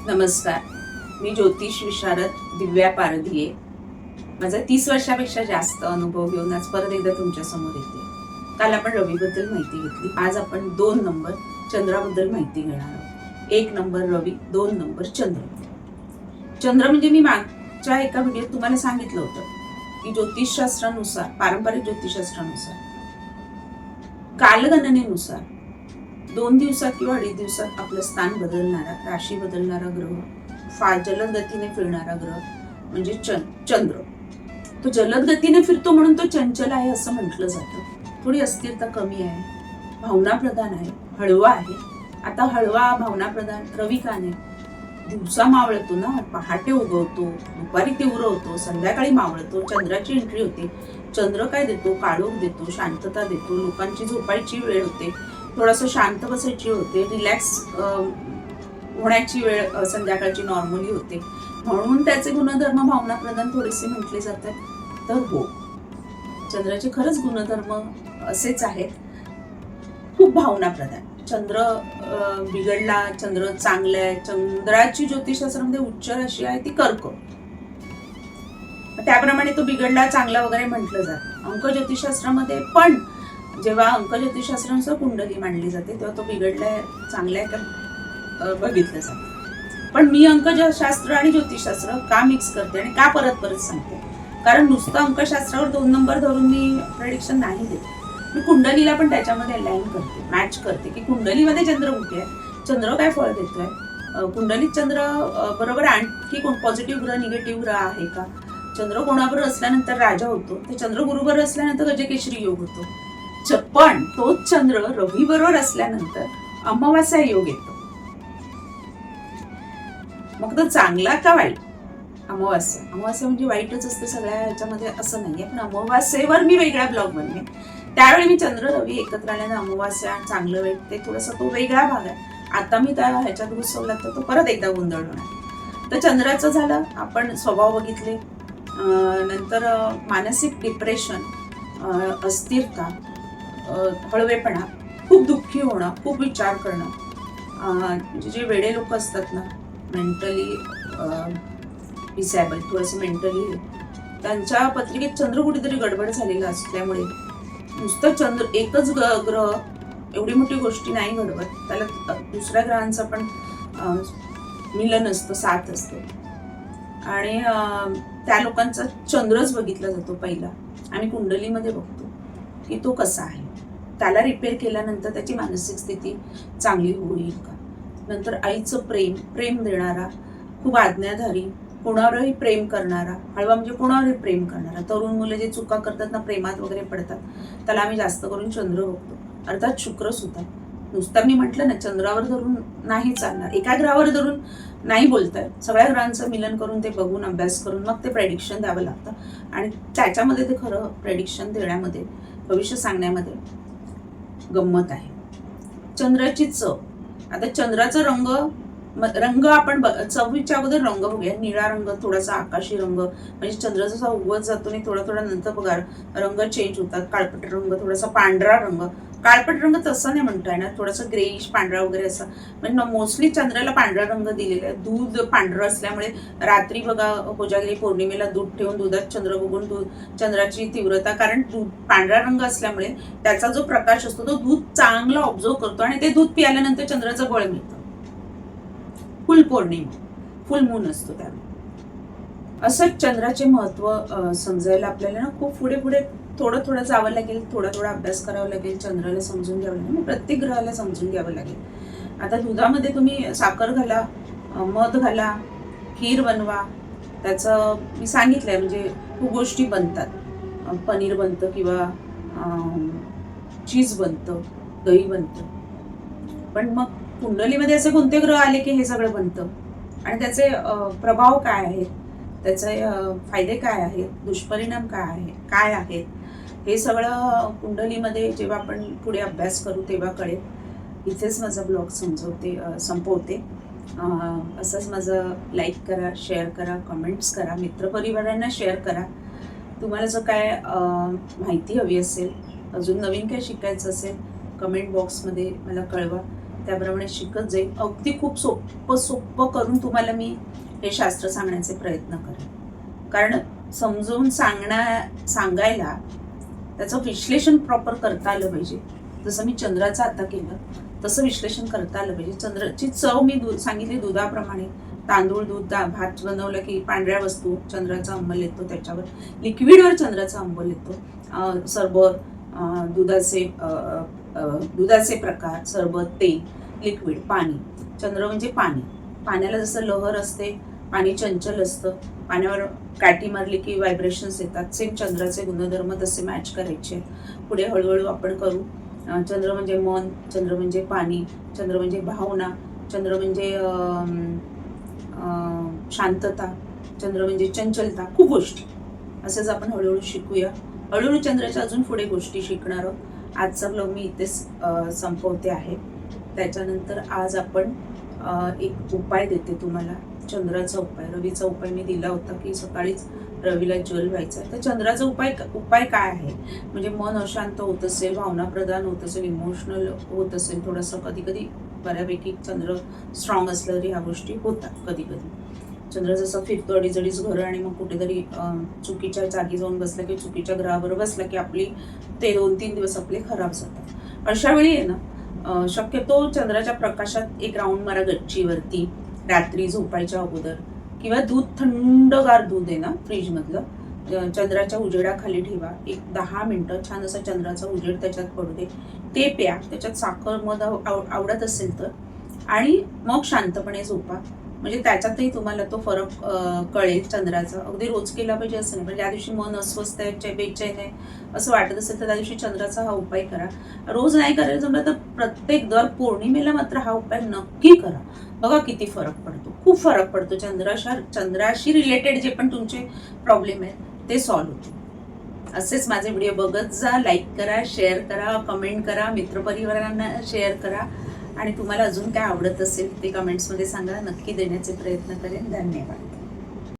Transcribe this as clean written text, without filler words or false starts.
नमस्कार. मी ज्योतिष विशारद दिव्या पारधिये. माझा 30 वर्षापेक्षा जास्त अनुभव घेऊन आज परत एकदा तुमच्या समोर येते. काल आपण रवीबद्दल माहिती घेतली. आज आपण 2 नंबर चंद्राबद्दल माहिती घेणार आहोत. 1 नंबर रवी, 2 नंबर चंद्र. चंद्र म्हणजे मी मागच्या एका व्हिडिओत तुम्हाला सांगितलं होतं की ज्योतिषशास्त्रानुसार, पारंपरिक ज्योतिषशास्त्रानुसार, कालगणनेनुसार 2 दिवसात किंवा 2.5 दिवसात आपलं स्थान बदलणारा, राशी बदलणारा ग्रह, फार जलद गतीने फिरणारा ग्रह म्हणजे चंद्र. तो जलद गतीने फिरतो म्हणून तो चंचल आहे असं म्हटलं जातं. थोडी अस्थिरता कमी आहे, भावनाप्रधान आहे, हळवा आहे. आता हळवा भावनाप्रधान रवी का नाही? दिवसा मावळतो ना, पहाटे उगवतो, दुपारी तीव्र होतो, संध्याकाळी मावळतो, चंद्राची एंट्री होते. चंद्र काय देतो? काळोख देतो, शांतता देतो, लोकांची झोपायची वेळ होते, थोडंसं शांत बसायची होते, रिलॅक्स होण्याची वेळ संध्याकाळची नॉर्मली होते. म्हणून त्याचे गुणधर्म भावनाप्रधान थोडेसे म्हटले जातात. तर हो, चंद्राचे खरंच गुणधर्म असेच आहेत, खूप भावनाप्रधान. चंद्र बिघडला, चंद्र चांगला आहे. चंद्राची ज्योतिषशास्त्रामध्ये उच्च राशी आहे ती कर्क, त्याप्रमाणे तो बिघडला चांगला वगैरे म्हटलं जातं. अंक ज्योतिषशास्त्रामध्ये पण जेव्हा अंक ज्योतिषशास्त्रानुसार कुंडली मांडली जाते तेव्हा तो बिघडलाय चांगला आहे का बघितलं जातं. पण मी अंकशास्त्र आणि ज्योतिषशास्त्र का मिक्स करते आणि का परत परत सांगते? कारण नुसतं अंकशास्त्रावर 2 नंबर धरून मी प्रेडिक्शन नाही देत. मी कुंडलीला पण त्याच्यामध्ये अलाइन करते, मॅच करते की कुंडलीमध्ये चंद्र कुठे आहे, चंद्र काय फळ देतोय, कुंडलीत चंद्र बरोबर आणखी कोण पॉझिटिव्ह ग्रह, निगेटिव्ह ग्रह आहे का, चंद्र कोणाबरोबर असल्यानंतर राजा होतो, ते चंद्र गुरुबरोबर असल्यानंतर गजकेशरी योग होतो. पण तोच चंद्र रवी बरोबर असल्यानंतर अमावास्या योग येतो. मग तो चांगला का वाईट? अमावास्या म्हणजे वाईटच असते सगळ्या ह्याच्यामध्ये असं नाहीये. पण अमावास्येवर मी वेगळा ब्लॉग बनले. त्यावेळी मी चंद्र रवी एकत्र आल्यानं अमावास्या चांगलं वाईट ते थोडासा तो वेगळा भाग आहे. आता मी त्या ह्याच्यात घुसवला तर तो परत एकदा गोंधळ होणार. तर चंद्राचं झालं, आपण स्वभाव बघितले. नंतर मानसिक डिप्रेशन, अस्थिरता, हळवेपणा, खूप दुःखी होणं, खूप विचार करणं. जे वेडे लोक असतात ना, मेंटली डिसेबल, थोडंसं मेंटली, त्यांच्या पत्रिकेत चंद्र कुठेतरी गडबड झालेला असल्यामुळे नुसतं चंद्र एकच ग्रह एवढी मोठी गोष्टी नाही घडवत. त्याला दुसऱ्या ग्रहांचं पण मिलन असतं, साथ असते. आणि त्या लोकांचा चंद्रच बघितला जातो पहिला. आम्ही कुंडलीमध्ये बघतो की तो कसा आहे, त्याला रिपेअर केल्यानंतर त्याची मानसिक स्थिती चांगली होईल का. नंतर आईचं प्रेम देणारा, खूप आज्ञाधारी, कोणावरही प्रेम करणारा. हळवा म्हणजे कोणावरही प्रेम करणारा. तरुण मुलं जे चुका करतात ना, प्रेमात वगैरे पडतात, त्याला आम्ही जास्त करून चंद्र बघतो. अर्थात शुक्र सुद्धा. नुसतं मी म्हटलं ना, चंद्रावर धरून नाही चालणार, एका ग्रहावर धरून नाही बोलताय. सगळ्या ग्रहांचं मिलन करून, ते बघून, अभ्यास करून मग ते प्रेडिक्शन द्यावं लागतं. आणि त्याच्यामध्ये ते खरं प्रेडिक्शन देण्यामध्ये, भविष्य सांगण्यामध्ये गंमत आहे. चंद्राची चव. आता चंद्राचा रंग आपण चवीच्या अगोदर रंग बघूया. निळा रंग, थोडासा आकाशी रंग, म्हणजे चंद्र जसा उगवत जातो आणि थोडा थोडा नंतर बघा रंग चेंज होतात. काळपट रंग, थोडासा पांढरा रंग. काळपट रंग तसं नाही म्हणता येणार, थोडासा ग्रेइश पांढरा वगैरे असा. म्हणजे मोस्टली चंद्राला पांढरा रंग दिलेला आहे. दूध पांढरं असल्यामुळे रात्री बघा कोजागिरी पौर्णिमेला दूध ठेवून दुधात चंद्र बघून चंद्राची तीव्रता, कारण दूध पांढरा रंग असल्यामुळे त्याचा जो प्रकाश असतो तो दूध चांगला ऑब्झर्व करतो आणि ते दूध पिल्यानंतर चंद्राचं बळ मिळतं. फुल पौर्णिमा, फुल मून असतो त्यामुळे. असंच चंद्राचे महत्व समजायला आपल्याला ना खूप पुढे पुढे थोडं थोडं जावं लागेल, थोडा थोडा अभ्यास करावा लागेल, चंद्राला समजून घ्यावं लागेल, प्रत्येक ग्रहाला समजून घ्यावं लागेल. आता दुधामध्ये तुम्ही साखर घाला, मध घाला, खीर बनवा, त्याचं मी सांगितलंय. म्हणजे खूप गोष्टी बनतात. पनीर बनतं किंवा चीज बनतं, दही बनतं. पण मग कुंडलीमध्ये असे कोणते ग्रह आले की हे सगळं बनतं? आणि त्याचे प्रभाव काय आहेत, त्याचे फायदे काय आहेत, दुष्परिणाम काय आहेत, हे सगळं कुंडलीमध्ये जेव्हा आपण पुढे अभ्यास करू तेव्हा कळेल. इथेच माझा ब्लॉग संपवते. असंच माझं लाईक करा, शेअर करा, कमेंट्स करा, मित्रपरिवारांना शेअर करा. तुम्हाला जर काय माहिती हवी असेल, अजून नवीन काय शिकायचं असेल, कमेंट बॉक्समध्ये मला कळवा. त्याप्रमाणे शिकत जाईल. अगदी खूप सोपं करून तुम्हाला मी हे शास्त्र सांगण्याचे प्रयत्न करेन. कारण समजून सांगायला त्याचं विश्लेषण प्रॉपर करता आलं पाहिजे. जसं मी चंद्राचं आता केलं तसं विश्लेषण करता आलं पाहिजे. चंद्राची चव मी सांगितली दुधाप्रमाणे. तांदूळ दूध भात बनवलं की पांढऱ्या वस्तू चंद्राचा अंमल येतो, त्याच्यावर लिक्विडवर चंद्राचा अंमल येतो. सरबत, दुधाचे प्रकार, सरबत, तेल, लिक्विड, पाणी. चंद्र म्हणजे पाणी. पाण्याला जसं लहर असते, पाणी चंचल असतं, पाण्यावर काठी मारली की व्हायब्रेशन्स येतात. सेम चंद्राचे गुणधर्म तसे मॅच करायचे. पुढे हळूहळू आपण करू. चंद्र म्हणजे मन, चंद्र म्हणजे पाणी, चंद्र म्हणजे भावना, चंद्र म्हणजे शांतता, चंद्र म्हणजे चंचलता. खूप गोष्टी असंच आपण हळूहळू शिकूया. हळूहळू चंद्राच्या अजून पुढे गोष्टी शिकणार आहोत. आजचा ब्लॉग मी इथेच संपवते आहे. त्याच्यानंतर आज आपण एक उपाय देते तुम्हाला, चंद्राचा उपाय. रवीचा उपाय मी दिला होता की सकाळीच रवीला जल व्हायचा. तर चंद्राचा उपाय काय आहे, म्हणजे मन अशांत होत असेल, भावनाप्रधान होत असेल, इमोशनल होत असेल थोडंसं, कधी कधी बऱ्यापैकी चंद्र स्ट्रॉंग असलं तरी ह्या गोष्टी होतात कधी कधी. चंद्र जसं फिरतो अडीच घरं आणि मग कुठेतरी चुकीच्या जागी जाऊन बसला की चुकीच्या ग्रहावर बसला की आपली ते 2-3 दिवस आपले खराब जातात. अशा वेळी आहे ना, शक्यतो चंद्राच्या प्रकाशात एक राऊंड मारा गच्चीवरती रात्री झोपायच्या अगोदर, किंवा दूध, थंडगार दूध आहे ना फ्रीजमधलं, चंद्राच्या उजेडाखाली ठेवा. एक 10 मिनिटं छान असा चंद्राचा उजेड त्याच्यात पडू दे, ते प्या. त्याच्यात साखर मध आवडत असेल तर, आणि मग शांतपणे झोपा. म्हणजे त्याच्यातही तुम्हाला तो फरक कळेल चंद्राचा. अगदी रोज केला पाहिजे असं नाही. म्हणजे ज्या दिवशी मन अस्वस्थ आहे, बेचैन आहे असं वाटत असेल तर त्या दिवशी चंद्राचा हा उपाय करा. रोज नाही करायला जमलं तर प्रत्येक दर पौर्णिमेला मात्र हा उपाय नक्की करा. बघा किती फरक पडतो, खूप फरक पडतो. चंद्राशी रिलेटेड जे पण तुमचे प्रॉब्लेम आहेत ते सॉल्व्ह होते. असेच माझे व्हिडिओ बघत जा. लाईक करा, शेअर करा, कमेंट करा, मित्रपरिवारांना शेअर करा. आणि तुम्हाला अजून काय आवडत असेल ते कमेंट्समध्ये सांगा. नक्की देण्याचे प्रयत्न करेन. धन्यवाद.